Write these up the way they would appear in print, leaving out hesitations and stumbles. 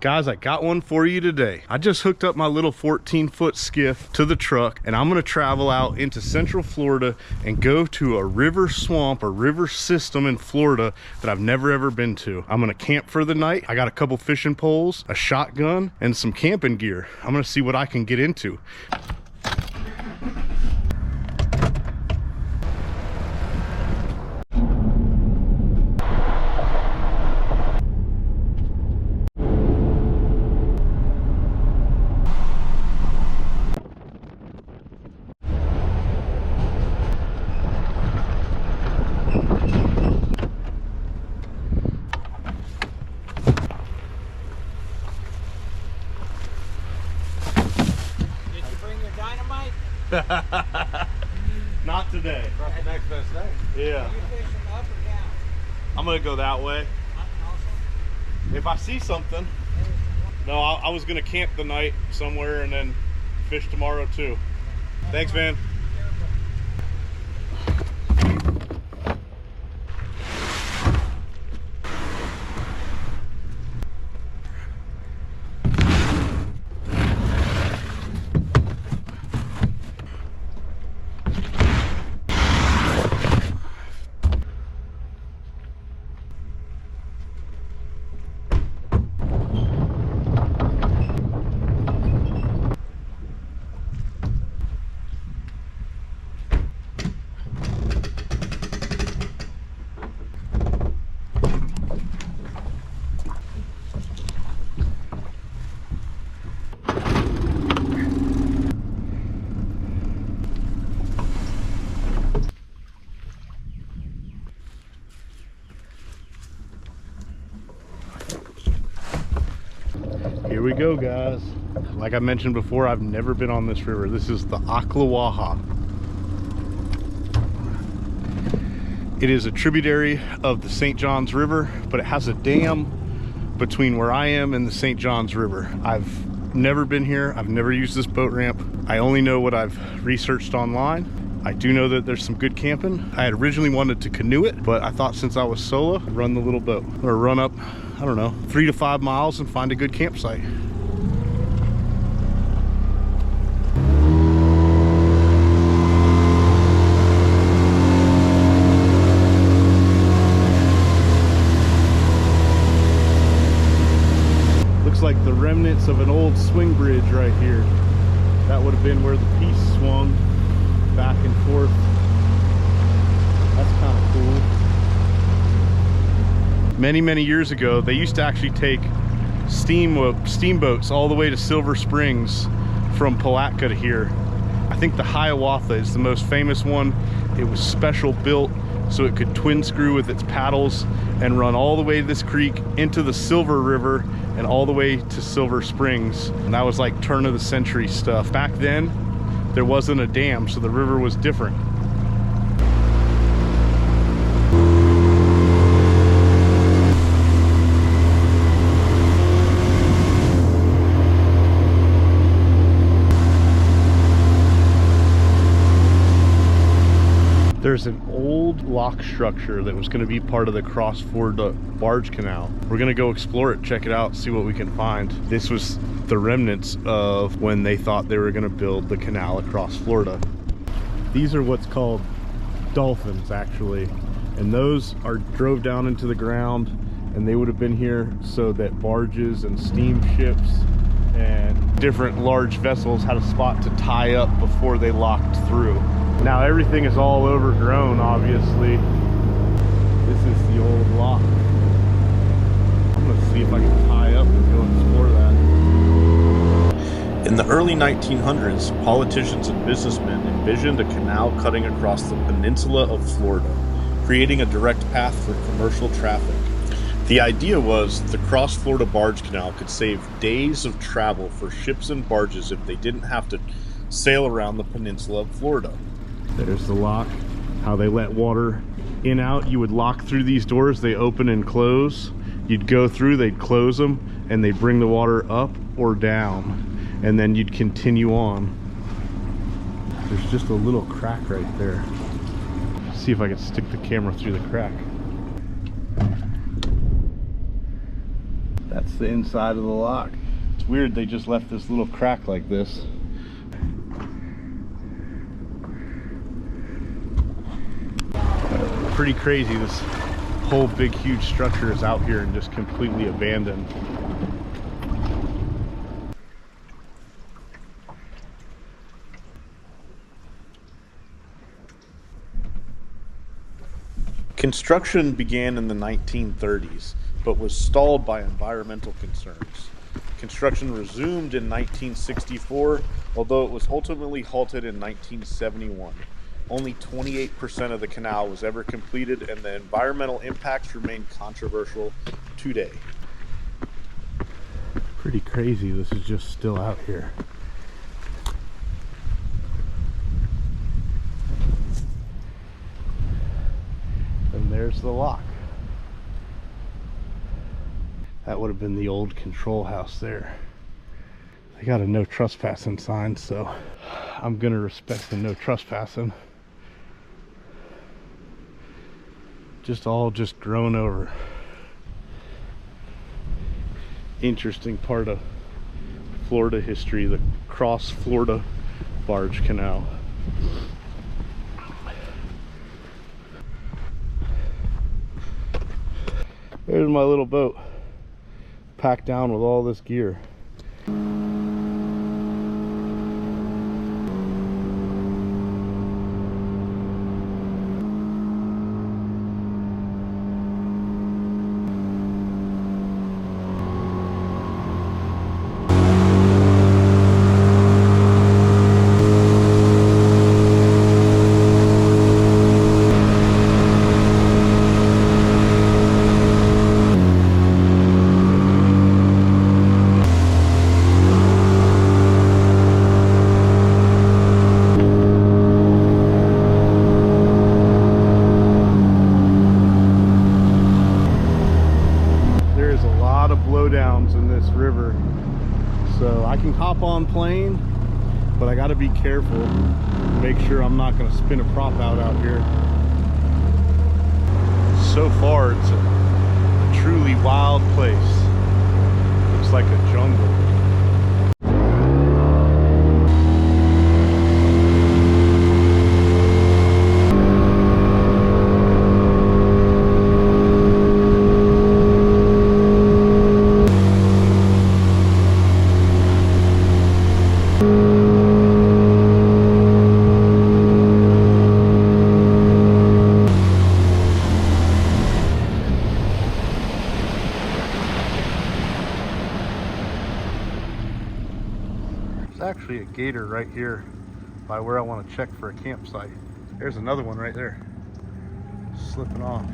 Guys, I got one for you today. I just hooked up my little 14-foot skiff to the truck, and I'm gonna travel out into Central Florida and go to a river swamp, a river system in Florida that I've never ever been to. I'm gonna camp for the night. I got a couple fishing poles, a shotgun, and some camping gear. I'm gonna see what I can get into. Not today. That's the next best thing. Yeah. Are you fishing up or down? I'm gonna go that way. If I see something. No, I was gonna camp the night somewhere and then fish tomorrow too. Thanks, man. Here we go, guys. Like I mentioned before, I've never been on this river. This is the Ocklawaha. It is a tributary of the St. Johns River, but it has a dam between where I am and the St. Johns River. I've never been here. I've never used this boat ramp. I only know what I've researched online. I do know that there's some good camping. I had originally wanted to canoe it, but I thought since I was solo, I'd run the little boat or run up, I don't know, 3 to 5 miles and find a good campsite. Looks like the remnants of an old swing bridge right here. That would have been where the piece swung back and forth. That's kind of cool. Many years ago, they used to actually take steamboats all the way to Silver Springs from Palatka to here. I think the Hiawatha is the most famous one. It was special built so it could twin screw with its paddles and run all the way to this creek into the Silver River and all the way to Silver Springs. And that was like turn of the century stuff. Back then, there wasn't a dam, so the river was different. There's an old lock structure that was going to be part of the cross-ford barge canal. We're going to go explore it, check it out, see what we can find. This was the remnants of when they thought they were going to build the canal across Florida. These are what's called dolphins, actually, and those are drove down into the ground, and they would have been here so that barges and steamships and different large vessels had a spot to tie up before they locked through. Now everything is all overgrown, obviously. This is the old lock. I'm gonna see if I can tie up and go explore that. In the early 1900s, politicians and businessmen envisioned a canal cutting across the peninsula of Florida, creating a direct path for commercial traffic. The idea was the cross-Florida barge canal could save days of travel for ships and barges if they didn't have to sail around the peninsula of Florida. There's the lock, how they let water in out. You would lock through these doors, they open and close. You'd go through, they'd close them, and they'd bring the water up or down, and then you'd continue on. There's just a little crack right there. See if I can stick the camera through the crack. That's the inside of the lock. It's weird they just left this little crack like this. Pretty crazy, this whole big huge structure is out here and just completely abandoned. Construction began in the 1930s, but was stalled by environmental concerns. Construction resumed in 1964, although it was ultimately halted in 1971. Only 28% of the canal was ever completed, and the environmental impacts remain controversial today. Pretty crazy this is just still out here. And there's the lock. That would have been the old control house there. They got a no trespassing sign, so I'm gonna respect the no trespassing. All grown over. Interesting part of Florida history, the Cross Florida Barge Canal. There's my little boat, packed down with all this gear. In this river, so I can hop on plane, but I got to be careful, make sure I'm not going to spin a prop out here. So far it's a truly wild place. Looks like a jungle. Actually a gator right here by where I want to check for a campsite. There's another one right there, slipping off.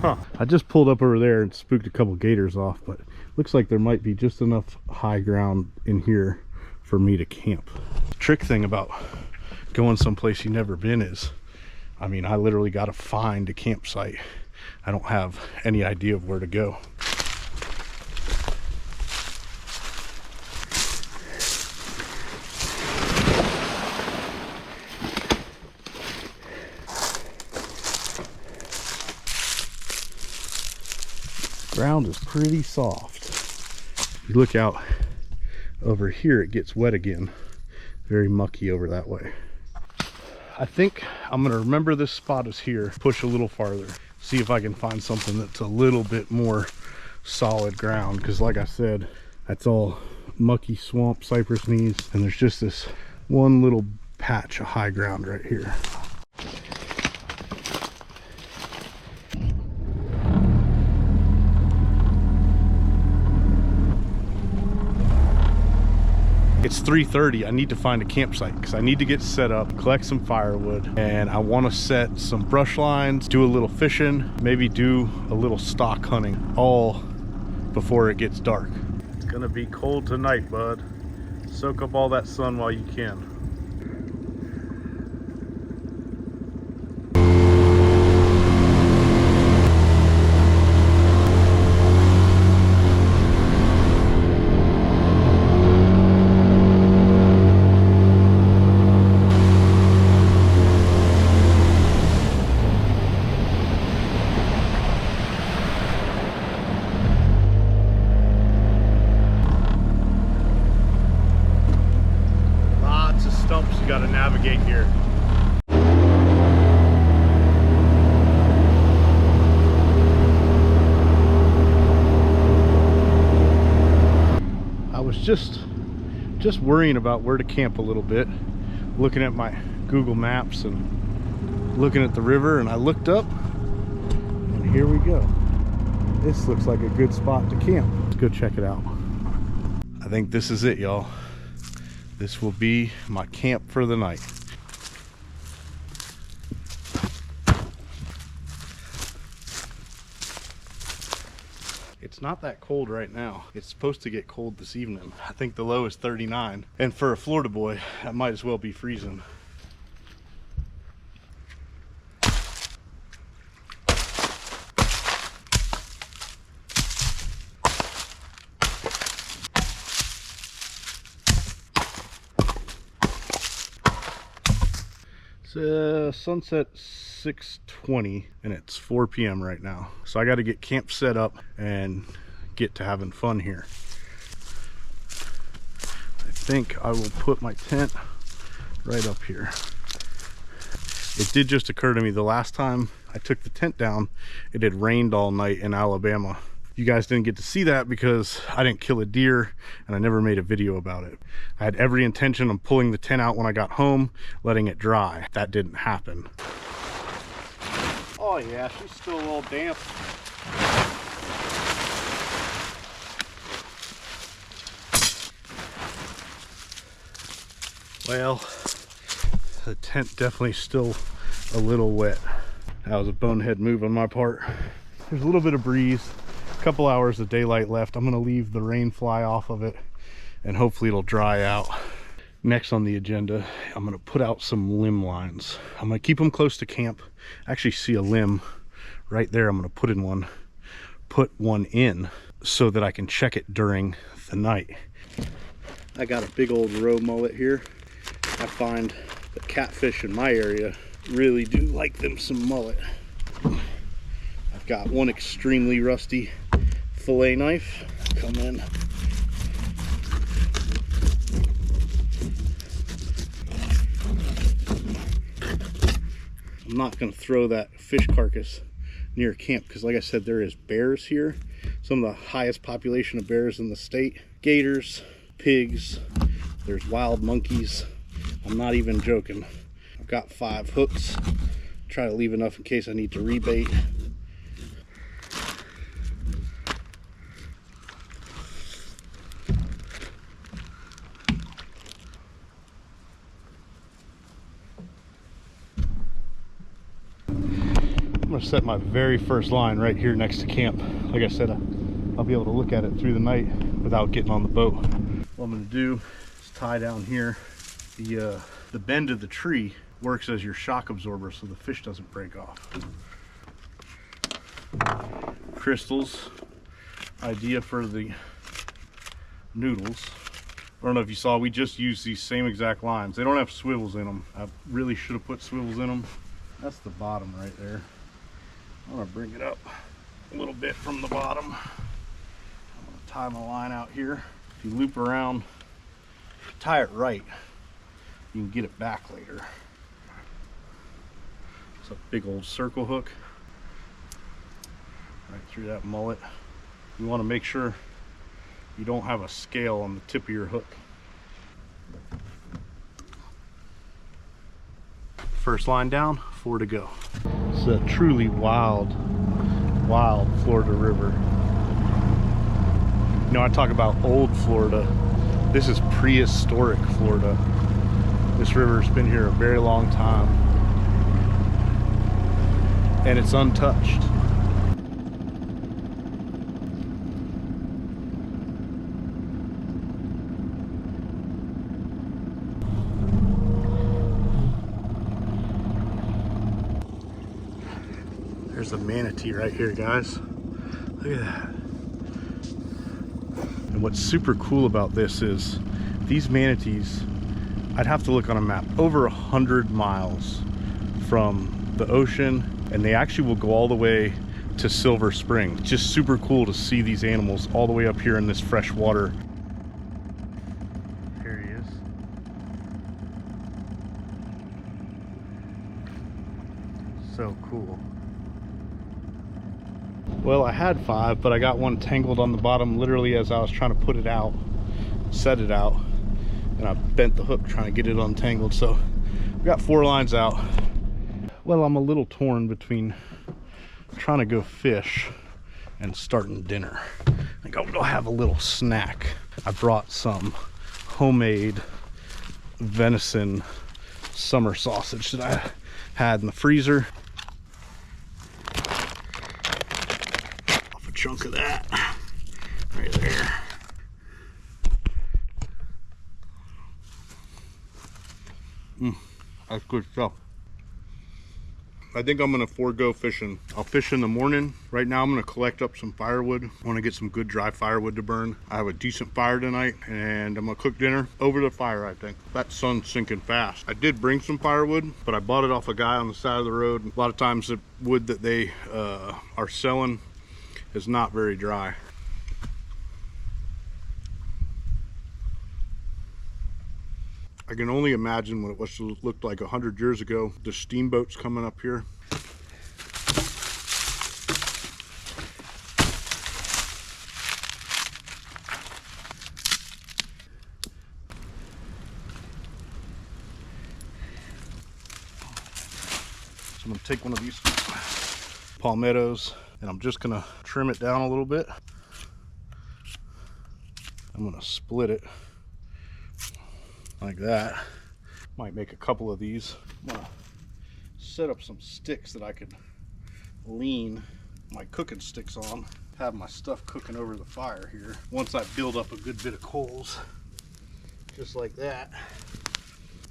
Huh. I just pulled up over there and spooked a couple gators off, but looks like there might be just enough high ground in here for me to camp. The trick thing about going someplace you've never been is, I mean, I literally got to find a campsite. I don't have any idea of where to go. Ground is pretty soft. You look out over here, it gets wet again. Very mucky over that way. I think I'm gonna remember this spot is here, push a little farther, see if I can find something that's a little bit more solid ground, because like I said, that's all mucky swamp, cypress knees, and there's just this one little patch of high ground right here. It's 3:30. I need to find a campsite because I need to get set up, collect some firewood, and I want to set some brush lines, do a little fishing, maybe do a little stock hunting, all before it gets dark. It's gonna be cold tonight, bud. Soak up all that sun while you can. navigate here. I was just worrying about where to camp a little bit, looking at my Google Maps and looking at the river, and I looked up and here we go. This looks like a good spot to camp. Let's go check it out. I think this is it, y'all. This will be my camp for the night. It's not that cold right now. It's supposed to get cold this evening. I think the low is 39. And for a Florida boy, that might as well be freezing. It's sunset 6:20 and it's 4 p.m. right now. So I got to get camp set up and get to having fun here. I think I will put my tent right up here. It did just occur to me, the last time I took the tent down, it had rained all night in Alabama. You guys didn't get to see that because I didn't kill a deer and I never made a video about it. I had every intention of pulling the tent out when I got home, letting it dry. That didn't happen. Oh yeah, she's still a little damp. Well, the tent definitely still a little wet. That was a bonehead move on my part. There's a little bit of breeze. Couple hours of daylight left. I'm gonna leave the rain fly off of it and hopefully it'll dry out. Next on the agenda, I'm gonna put out some limb lines. I'm gonna keep them close to camp. I actually see a limb right there. I'm gonna put one in so that I can check it during the night. I got a big old roe mullet here. I find the catfish in my area really do like them some mullet. I've got one extremely rusty fillet knife. Come in. I'm not going to throw that fish carcass near camp because, like I said, there is bears here. Some of the highest population of bears in the state. Gators, pigs, there's wild monkeys. I'm not even joking. I've got 5 hooks. Try to leave enough in case I need to rebait. I'm gonna set my very first line right here next to camp. Like I said, I'll be able to look at it through the night without getting on the boat. What I'm gonna do is tie down here. The bend of the tree works as your shock absorber so the fish doesn't break off. Crystals, idea for the noodles. I don't know if you saw, we just used these same exact lines. They don't have swivels in them. I really should have put swivels in them. That's the bottom right there. I'm gonna bring it up a little bit from the bottom. I'm gonna tie my line out here. If you loop around, tie it right, you can get it back later. It's a big old circle hook right through that mullet. You want to make sure you don't have a scale on the tip of your hook. First line down, 4 to go. It's a truly wild Florida river. You know, I talk about old Florida. This is prehistoric Florida. This river's been here a very long time. And it's untouched. There's a manatee right here, guys. Look at that. And what's super cool about this is these manatees, I'd have to look on a map, over 100 miles from the ocean, and they actually will go all the way to Silver Spring. It's just super cool to see these animals all the way up here in this fresh water. Here he is. Well, I had 5, but I got one tangled on the bottom literally as I was trying to put it out, set it out, and I bent the hook trying to get it untangled. So we got 4 lines out. Well, I'm a little torn between trying to go fish and starting dinner. I think I'll go have a little snack. I brought some homemade venison summer sausage that I had in the freezer. Off a chunk of that right there. That's good stuff. I think I'm gonna forego fishing. I'll fish in the morning. Right now I'm gonna collect up some firewood. I wanna get some good dry firewood to burn. I have a decent fire tonight and I'm gonna cook dinner over the fire, I think. That sun's sinking fast. I did bring some firewood, but I bought it off a guy on the side of the road. A lot of times the wood that they are selling is not very dry. I can only imagine what it must have looked like 100 years ago. The steamboats coming up here. So I'm gonna take one of these palmettos and I'm just gonna trim it down a little bit. I'm gonna split it like that. Might make a couple of these. I'm gonna set up some sticks that I can lean my cooking sticks on. Have my stuff cooking over the fire here. Once I build up a good bit of coals, just like that,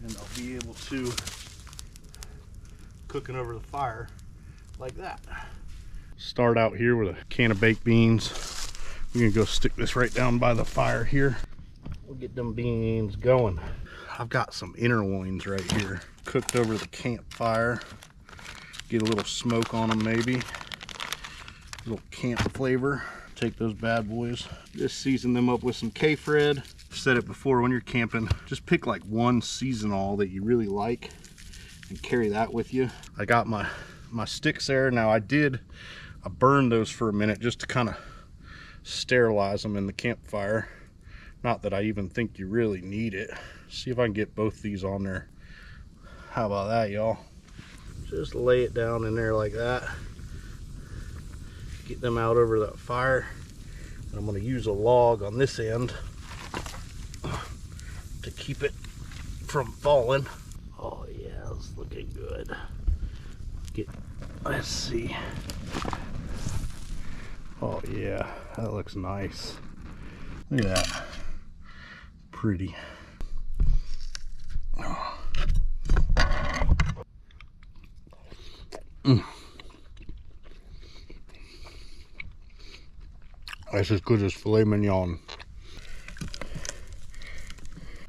and I'll be able to cooking over the fire like that. Start out here with a can of baked beans. We're gonna go stick this right down by the fire here. We'll get them beans going. I've got some inner loins right here, cooked over the campfire. Get a little smoke on them maybe. A little camp flavor. Take those bad boys. Just season them up with some K-Fred. I've said it before, when you're camping, just pick like one seasonal that you really like and carry that with you. I got my sticks there. Now I burned those for a minute just to kind of sterilize them in the campfire. Not that I even think you really need it. See if I can get both these on there. How about that, y'all? Just lay it down in there like that. Get them out over that fire. And I'm gonna use a log on this end to keep it from falling. Oh yeah, it's looking good. Let's see. Oh yeah, that looks nice. Look at that. Pretty. That's as good as filet mignon.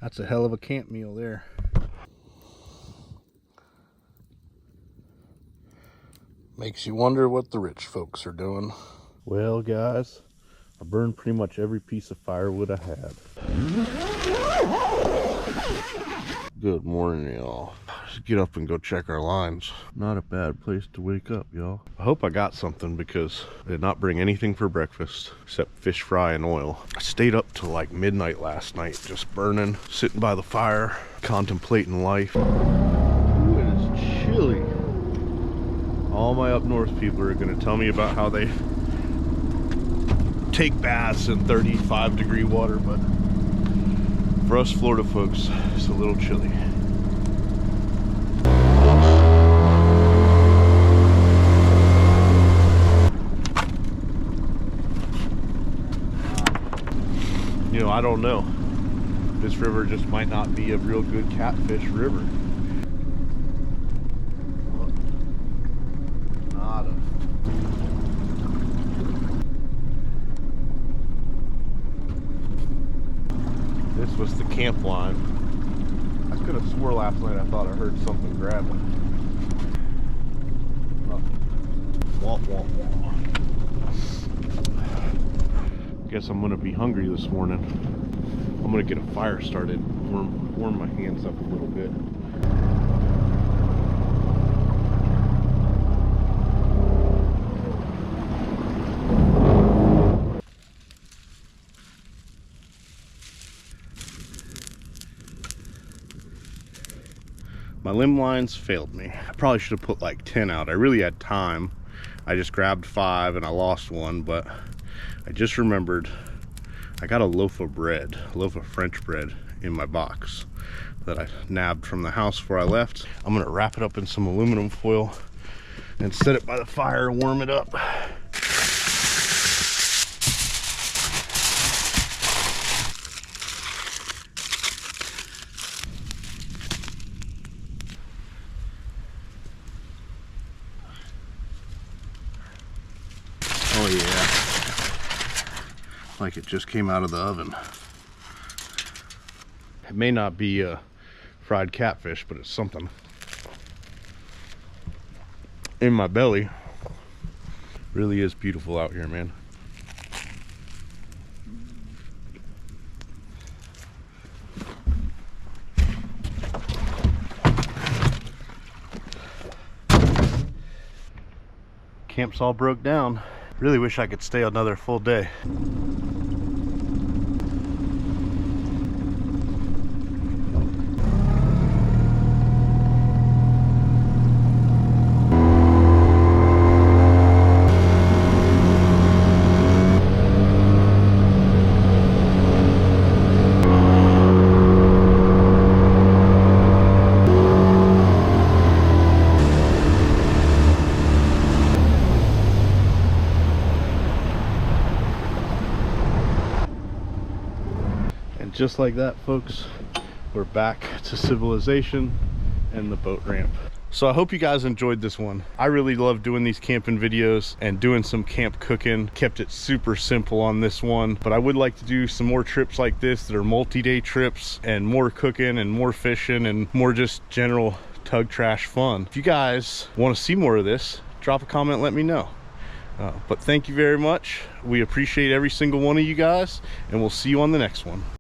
That's a hell of a camp meal there. Makes you wonder what the rich folks are doing. Well, guys, I burned pretty much every piece of firewood I had. Good morning, y'all. Let's get up and go check our lines. Not a bad place to wake up, y'all. I hope I got something because I did not bring anything for breakfast except fish fry and oil. I stayed up till like midnight last night, just burning, sitting by the fire, contemplating life. Ooh, it is chilly. All my up north people are gonna tell me about how they take baths in 35-degree water, but for us Florida folks, it's a little chilly. You know, I don't know. This river just might not be a real good catfish river. Nada. This was the camp line. I could have swore last night I thought I heard something grabbing. Womp womp womp. Guess I'm gonna be hungry this morning. I'm gonna get a fire started, warm my hands up a little bit. limb lines failed me. I probably should have put like 10 out. I really had time. I just grabbed 5 and I lost one, but I just remembered I got a loaf of bread, a loaf of French bread in my box that I nabbed from the house before I left. I'm gonna wrap it up in some aluminum foil and set it by the fire and warm it up. Oh yeah, like it just came out of the oven. It may not be a fried catfish, but it's something. In my belly. Really is beautiful out here, man. Camp's all broke down. Really wish I could stay another full day. Just like that, folks, we're back to civilization and the boat ramp. So I hope you guys enjoyed this one. I really love doing these camping videos and doing some camp cooking. Kept it super simple on this one, but I would like to do some more trips like this that are multi-day trips, and more cooking and more fishing and more just general tug trash fun. If you guys want to see more of this, drop a comment, let me know. But thank you very much. We appreciate every single one of you guys, and we'll see you on the next one.